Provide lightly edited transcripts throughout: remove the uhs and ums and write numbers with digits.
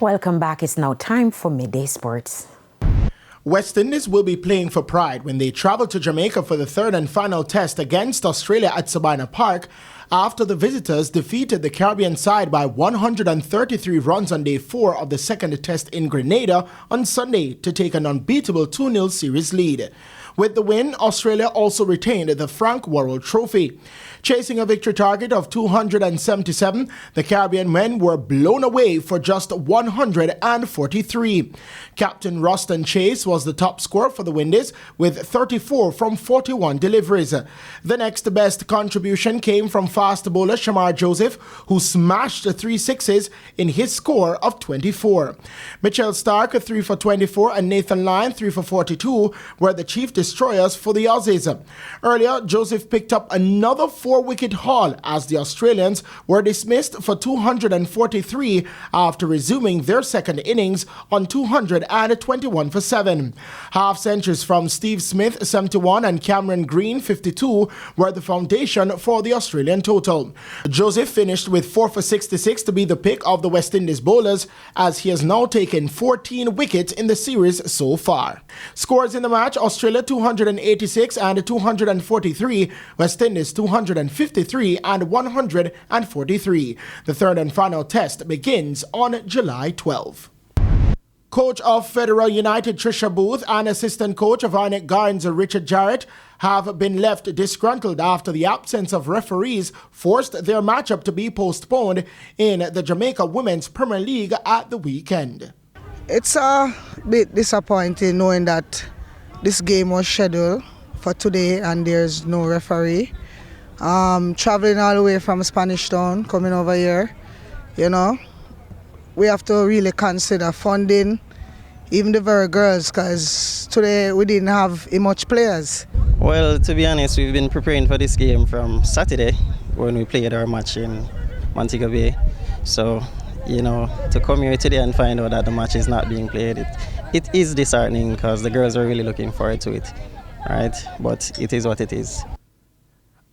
Welcome back. It's now time for Midday Sports. West Indies will be playing for pride when they travel to Jamaica for the third and final test against Australia at Sabina Park after the visitors defeated the Caribbean side by 133 runs on day 4 of the second test in Grenada on Sunday to take an unbeatable 2-0 series lead. With the win, Australia also retained the Frank Worrell Trophy. Chasing a victory target of 277, the Caribbean men were blown away for just 143. Captain Roston Chase was the top scorer for the Windies with 34 from 41 deliveries. The next best contribution came from fast bowler Shamar Joseph, who smashed 3 sixes in his score of 24. Mitchell Stark 3 for 24 and Nathan Lyon 3 for 42 were the chief destroyers for the Aussies. Earlier, Joseph picked up another 4-wicket haul as the Australians were dismissed for 243 after resuming their second innings on 221 for 7. Half centuries from Steve Smith 71 and Cameron Green 52 were the foundation for the Australian total. Joseph finished with 4 for 66 to be the pick of the West Indies bowlers, as he has now taken 14 wickets in the series so far. Scores in the match: Australia 286 and 243, West Indies 253 and 143. The third and final test begins on July 12. Coach of Federal United Trisha Booth and assistant coach of Arnett Gardens Richard Jarrett have been left disgruntled after the absence of referees forced their matchup to be postponed in the Jamaica Women's Premier League at the weekend. It's a bit disappointing knowing that this game was scheduled for today and there's no referee. Traveling all the way from Spanish Town, coming over here, we have to really consider funding even the very girls, because today we didn't have much players. Well, to be honest, we've been preparing for this game from Saturday when we played our match in Montego Bay. So, to come here today and find out that the match is not being played, it is disheartening because the girls are really looking forward to it, right? But it is what it is.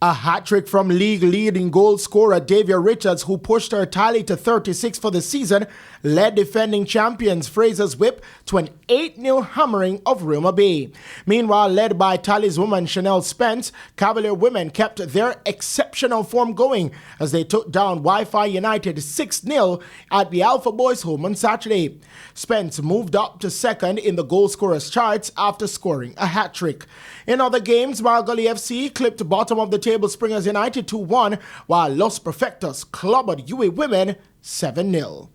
A hat-trick from league-leading goal scorer Davia Richards, who pushed her tally to 36 for the season, led defending champions Fraser's Whip to an 8-0 hammering of Roma Bay. Meanwhile, led by taliswoman Chanel Spence, Cavalier women kept their exceptional form going as they took down Wi-Fi United 6-0 at the Alpha Boys home on Saturday. Spence moved up to second in the goal scorers charts after scoring a hat-trick. In other games, Margolly FC clipped bottom of the table Springers United 2-1, while Los Perfectos clobbered UA Women 7-0.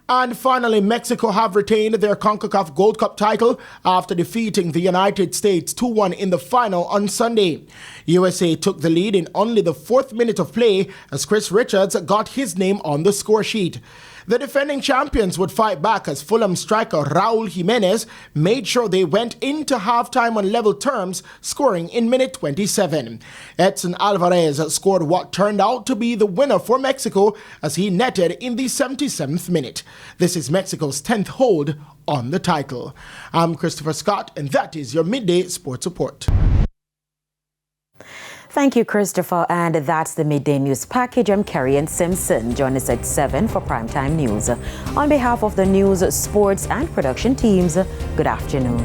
And finally, Mexico have retained their CONCACAF Gold Cup title after defeating the United States 2-1 in the final on Sunday. USA took the lead in only the 4th minute of play as Chris Richards got his name on the score sheet. The defending champions would fight back as Fulham striker Raul Jimenez made sure they went into halftime on level terms, scoring in minute 27. Edson Alvarez scored what turned out to be the winner for Mexico as he netted in the 77th minute. This is Mexico's 10th hold on the title. I'm Christopher Scott, and that is your Midday Sports Report. Thank you, Christopher. And that's the Midday News Package. I'm Kerry and Simpson. Join us at 7 for Primetime News. On behalf of the news, sports, and production teams, good afternoon.